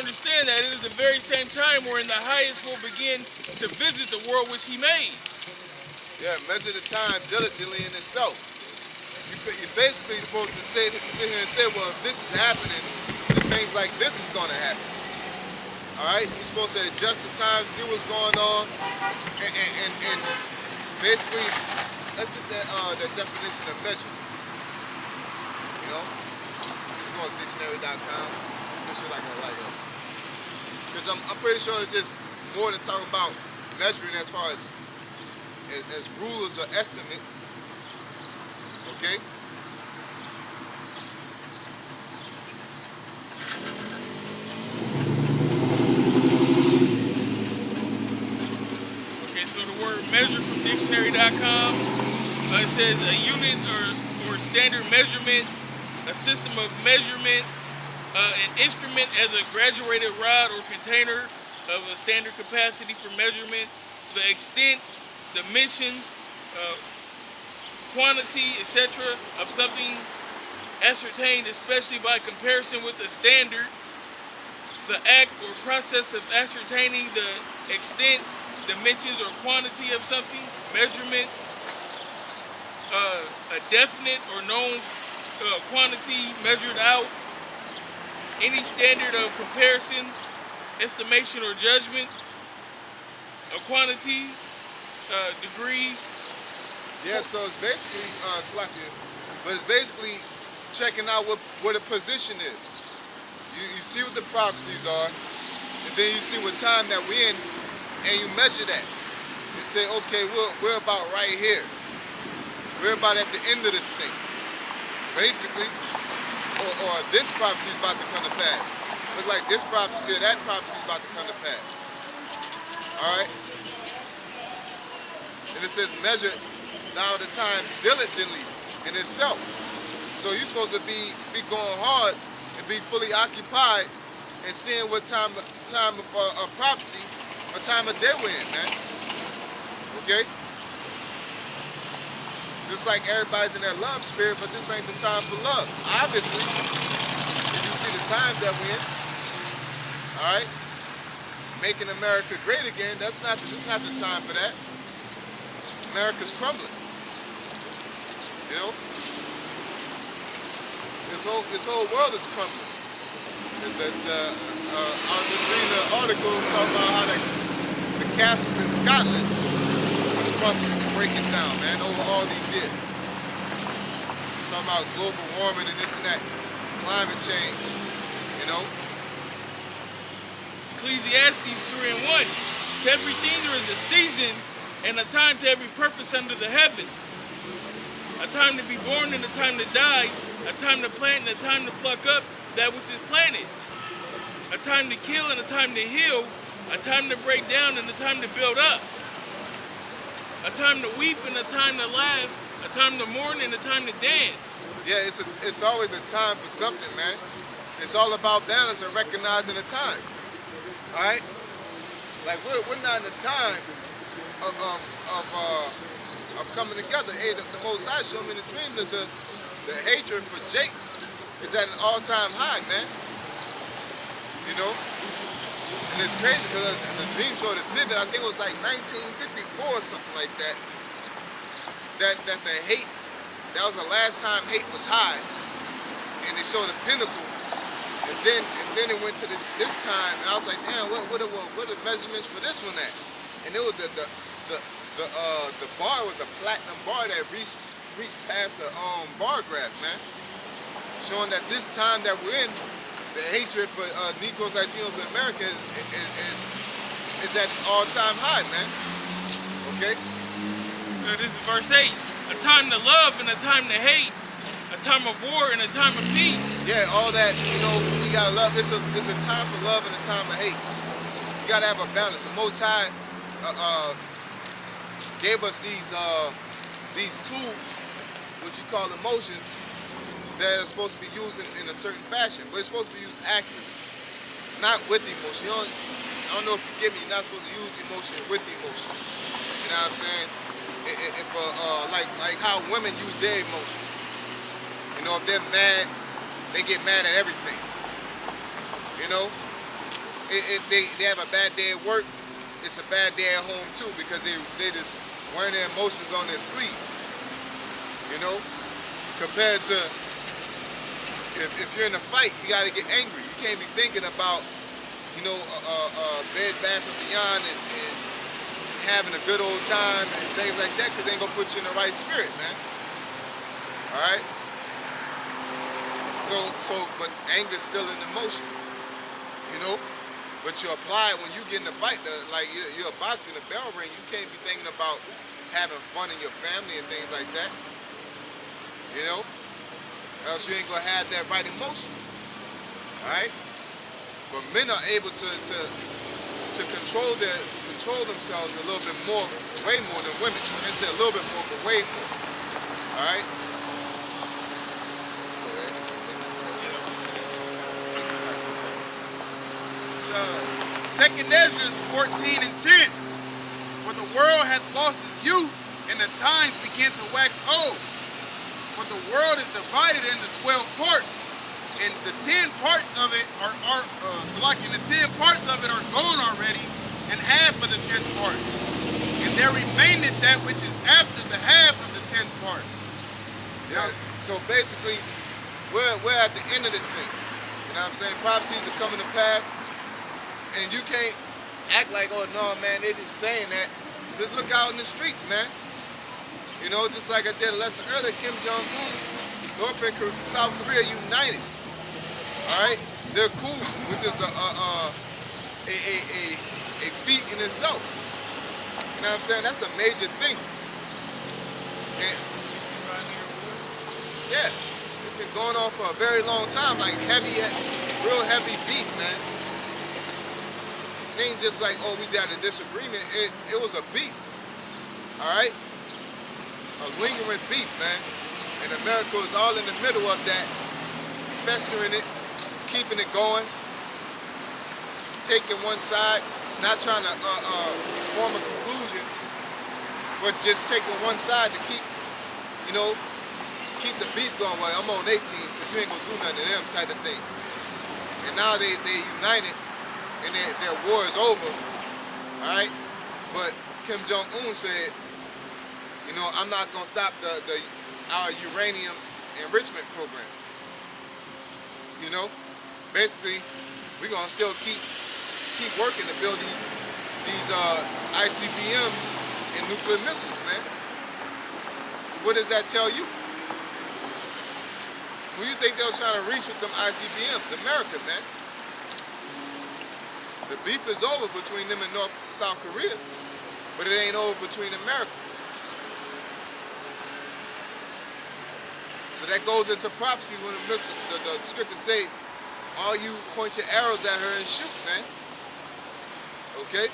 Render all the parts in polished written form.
understand that it is the very same time wherein the highest will begin to visit the world which he made. Yeah, measure the time diligently in itself. You're basically supposed to sit here and say, well, if this is happening, then things like this is going to happen. All right? You're supposed to adjust the time, see what's going on, and basically, let's get that definition of measure. You know? Just go on dictionary.com. Just like a light up. Because I'm pretty sure it's just more than talking about measuring as far as rulers or estimates. Okay? Okay, so the word measure from dictionary.com, it says a unit or standard measurement, a system of measurement, an instrument as a graduated rod or container of a standard capacity for measurement, the extent, dimensions, quantity, etc. of something ascertained, especially by comparison with a standard, the act or process of ascertaining the extent, dimensions, or quantity of something, measurement, a definite or known quantity measured out, any standard of comparison, estimation, or judgment, a quantity, degree. Yeah, so it's basically, but it's basically checking out what a position is. You see what the prophecies are, and then you see what time that we're in, and you measure that. And say, okay, we're about right here. We're about at the end of this thing. Basically, or this prophecy is about to come to pass. Look like this prophecy or that prophecy is about to come to pass. Alright? And it says measure thou the time diligently in itself. So you're supposed to be going hard and be fully occupied and seeing what time of prophecy, what time of day we're in, man. Okay? Just like everybody's in their love spirit, but this ain't the time for love. Obviously, if you see the time that we're in, all right, making America great again, that's not the time for that. America's crumbling. You know, this whole world is crumbling. I was just reading an article talking about how the castles in Scotland was crumbling. Breaking down, man, over all these years. Talking about global warming and this and that, climate change, you know. Ecclesiastes 3 and 1. To everything there is a season and a time to every purpose under the heaven. A time to be born and a time to die. A time to plant and a time to pluck up that which is planted. A time to kill and a time to heal. A time to break down and a time to build up. A time to weep and a time to laugh, a time to mourn and a time to dance. Yeah, it's always a time for something, man. It's all about balance and recognizing the time. All right, like we're not in the time of coming together. Hey, the Most High showed me in the dream that the hatred for Jake is at an all-time high, man. You know. And it's crazy because the dream showed it vivid. I think it was like 1954 or something like that. That the hate, that was the last time hate was high. And they showed the pinnacle. And then it went to this time, and I was like, damn, what are the measurements for this one at? And it was the bar was a platinum bar that reached past the bar graph, man. Showing that this time that we're in, the hatred for Negroes, Latinos in America is at an all-time high, man. Okay? This is verse 8. A time to love and a time to hate. A time of war and a time of peace. Yeah, all that, you know, we gotta love. It's a time for love and a time of hate. You gotta have a balance. The Most High gave us these tools, what you call emotions, that are supposed to be used in a certain fashion, but it's supposed to be used accurately, not with emotion. I don't know if you get me. You're not supposed to use emotion with emotion. You know what I'm saying? Like how women use their emotions. You know, if they're mad, they get mad at everything. You know, they have a bad day at work, it's a bad day at home too, because they just wearing their emotions on their sleeve. You know, compared to if you're in a fight, you got to get angry. You can't be thinking about, you know, Bed Bath and Beyond and having a good old time and things like that, because they ain't gonna put you in the right spirit, man. All right. But anger's still an emotion, you know. But you apply it when you get in a fight. Like you're a boxer in a bell ring, you can't be thinking about having fun in your family and things like that. You know, else you ain't gonna have that right emotion. All right. But men are able to control themselves a little bit more, way more than women. I say a little bit more, but way more. All right. Second Ezra 14:10. For the world hath lost its youth, and the times begin to wax old. For the world is divided into 12 parts, and the 10 parts of it are the 10 parts of it are gone already, and half of the 10th part. And there remaineth that which is after the half of the 10th part. Yeah. So basically, we're at the end of this thing. You know what I'm saying? Prophecies are coming to pass. And you can't act like, oh no, man, they just saying that. Just look out in the streets, man. You know, just like I did a lesson earlier, Kim Jong-un, North and South Korea united. All right, they're cool, which is a feat in itself. You know what I'm saying? That's a major thing. And, yeah, it's been going on for a very long time, like real heavy beef, man. It ain't just like, oh, we got a disagreement. It was a beef, all right? A lingering beef, man. And America is all in the middle of that, festering it, keeping it going, taking one side, not trying to form a conclusion, but just taking one side to keep, you know, keep the beef going. Well, I'm on 18, so you ain't gonna do nothing to them type of thing. And now they united, and their war is over, all right? But Kim Jong-un said, you know, I'm not gonna stop our uranium enrichment program. You know, basically, we're gonna still keep working to build these ICBMs and nuclear missiles, man. So what does that tell you? Who you think they was trying to reach with them ICBMs? America, man. The beef is over between them and South Korea, but it ain't over between America. So that goes into prophecy when the scriptures say, all you point your arrows at her and shoot, man. Okay?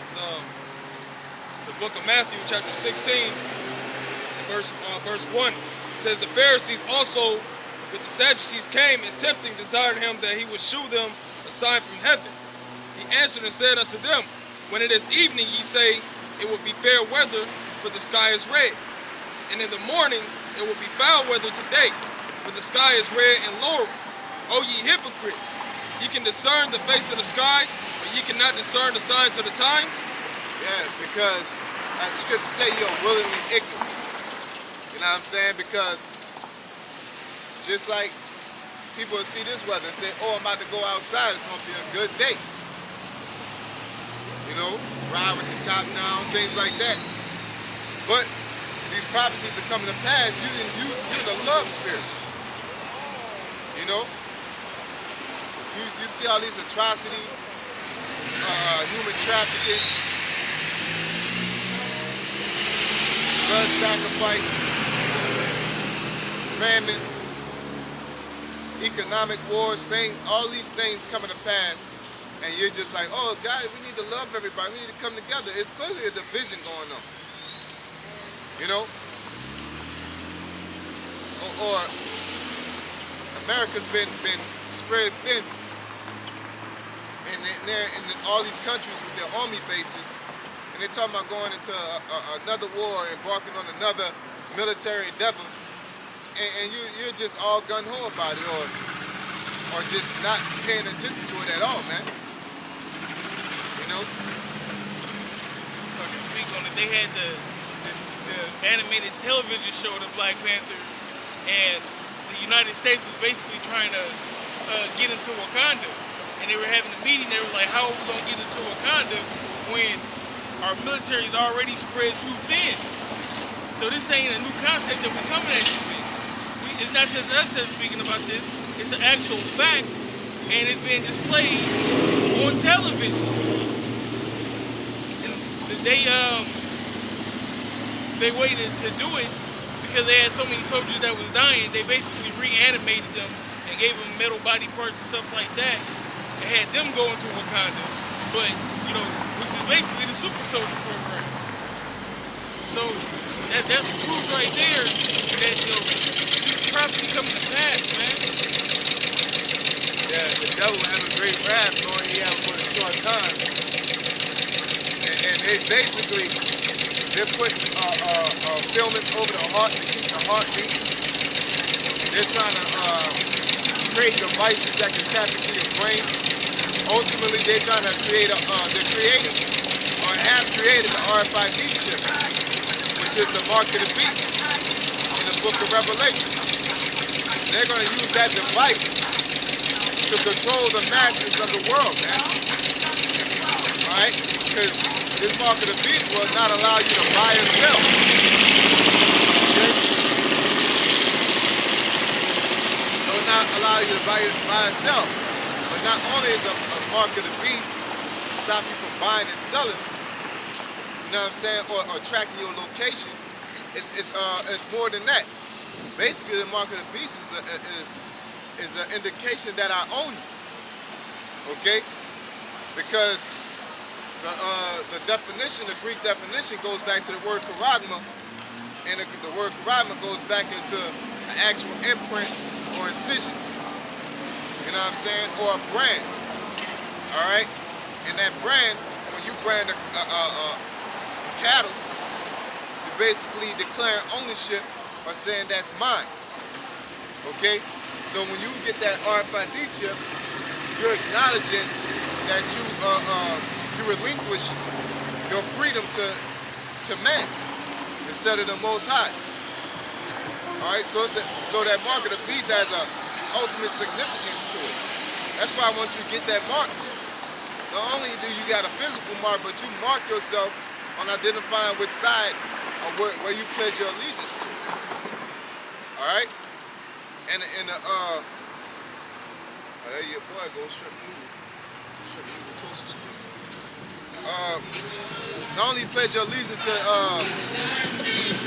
So, the book of Matthew, chapter 16, verse 1, says, the Pharisees also with the Sadducees came and tempting desired him that he would shew them a sign from heaven. He answered and said unto them, when it is evening, ye say, it will be fair weather, for the sky is red. And in the morning, it will be foul weather today, for the sky is red and lowering. O ye hypocrites, ye can discern the face of the sky, but ye cannot discern the signs of the times? Yeah, because like the scripture say, you're willingly ignorant. You know what I'm saying? Because just like people see this weather and say, oh, I'm about to go outside, it's going to be a good day. You know, ride with your top down, things like that. But these prophecies are coming to pass using the love spirit. You know? You see all these atrocities, human trafficking, blood sacrifice, famine, economic wars, all these things coming to pass, and you're just like, oh God, we need to love everybody, we need to come together. It's clearly a division going on. You know? Or America's been spread thin, and they're in all these countries with their army bases, and they're talking about going into another war, embarking on another military endeavor, and you're just all gun-ho about it, or just not paying attention to it at all, man. You know? To speak on it, they had the animated television show, The Black Panther, and the United States was basically trying to get into Wakanda. And they were having a meeting, they were like, how are we going to get into Wakanda when our military is already spread too thin? So this ain't a new concept that we're coming at you with. It's not just us that's speaking about this, it's an actual fact, and it's being displayed on television. And they waited to do it because they had so many soldiers that was dying. They basically reanimated them and gave them metal body parts and stuff like that, and had them go into Wakanda. But, you know, which is basically the super soldier program. So that's proof right there that, you know, this prophecy coming to pass, man. Yeah, the devil have a great wrath going he have for a short time. And they basically, they're putting filaments over the heart to keep the heart beating. They're trying to create devices that can tap into your brain. Ultimately, they're trying to create they're creating or have created the RFID chip, which is the mark of the beast in the book of Revelation. They're going to use that device to control the masses of the world, man. Alright? Because this mark of the beast will not allow you to buy and sell. Okay? It will not allow you to buy and sell. But not only is a mark of the beast stop you from buying and selling, you know what I'm saying, or tracking your location, it's more than that. Basically, the mark of the beast is an indication that I own you, okay? Because the definition, the Greek definition, goes back to the word charagma, and the word charagma goes back into an actual imprint or incision, you know what I'm saying, or a brand, all right? And that brand, when you brand cattle, you're basically declaring ownership or saying that's mine, okay? So when you get that RFID chip, you're acknowledging that you relinquish your freedom to man instead of the Most High. All right, so that mark of the beast has a ultimate significance to it. That's why once you get that mark, not only do you got a physical mark, but you mark yourself on identifying which side or where you pledge your allegiance to. All right, and oh, there your boy goes shrimp noodle toast. Not only pledge your allegiance to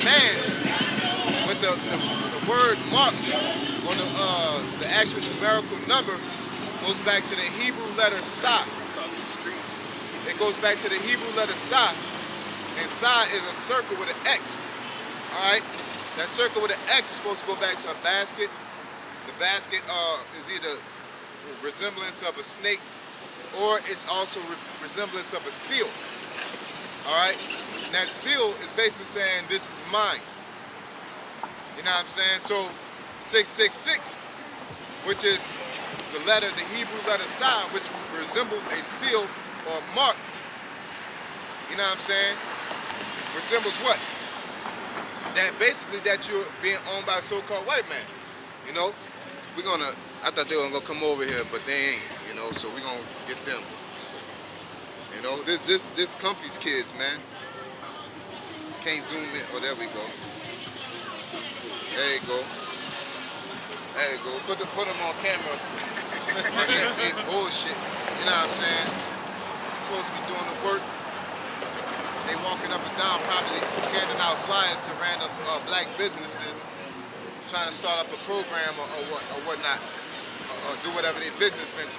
man, but the word mark or the actual numerical number goes back to the Hebrew letter Sa. Across the street. It goes back to the Hebrew letter Sa, and Sa is a circle with an X. All right. That circle with an X is supposed to go back to a basket. The basket is either resemblance of a snake or it's also resemblance of a seal. All right? And that seal is basically saying, this is mine. You know what I'm saying? So 666, which is the Hebrew letter Sa, which resembles a seal or a mark. You know what I'm saying? Resembles what? That basically that you're being owned by a so-called white man. You know, I thought they were gonna come over here, but they ain't, you know, so we're gonna get them. You know, this Comfy's kids, man. Can't zoom in. Oh, there we go. There you go. There you go. Put them on camera. They bullshit. You know what I'm saying? Supposed to be doing the work. They walking up and down, probably handing out flyers to random black businesses, trying to start up a program or whatnot, or do whatever their business ventures.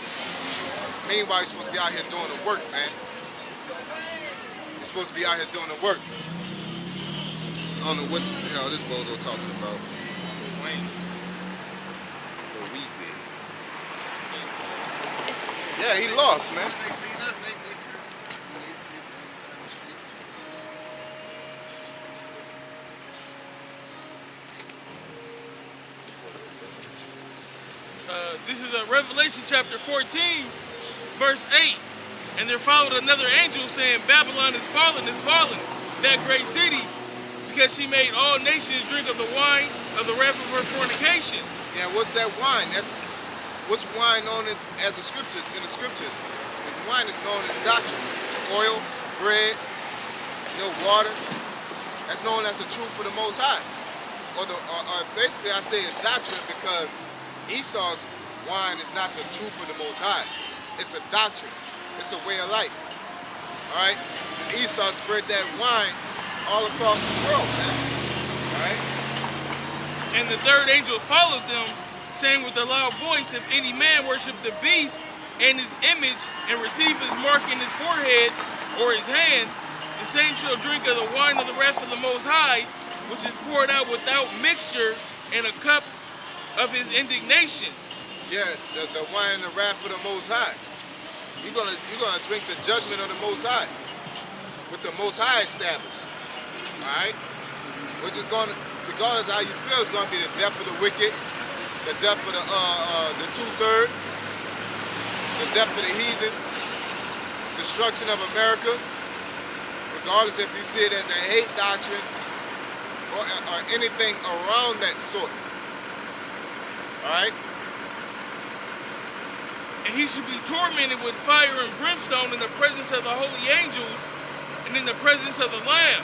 Meanwhile, you're supposed to be out here doing the work, man. You're supposed to be out here doing the work. I don't know what the hell this bozo talking about. Louisiana. Yeah, he lost, man. They seen us, they turned. this is Revelation chapter 14, verse 8. And there followed another angel saying, Babylon is fallen, that great city, because she made all nations drink of the wine of the wrath of her fornication. Yeah, what's that wine? What's wine known as the scriptures, in the scriptures? The wine is known as doctrine. Oil, bread, water. That's known as the truth for the Most High. Or basically I say it's doctrine because Esau's wine is not the truth for the Most High. It's a doctrine. It's a way of life. All right? And Esau spread that wine all across the world, man. All right? And the third angel followed them, saying with a loud voice, if any man worship the beast and his image and receive his mark in his forehead or his hand, the same shall drink of the wine of the wrath of the Most High, which is poured out without mixture in a cup of his indignation. Yeah, the wine and the wrath of the Most High. You're gonna drink the judgment of the Most High, with the Most High established. All right, which is gonna, regardless of how you feel, it's gonna be the death of the wicked, the death of the 2/3, the death of the heathen, destruction of America. Regardless if you see it as a hate doctrine or anything around that sort. All right? And he should be tormented with fire and brimstone in the presence of the holy angels and in the presence of the Lamb.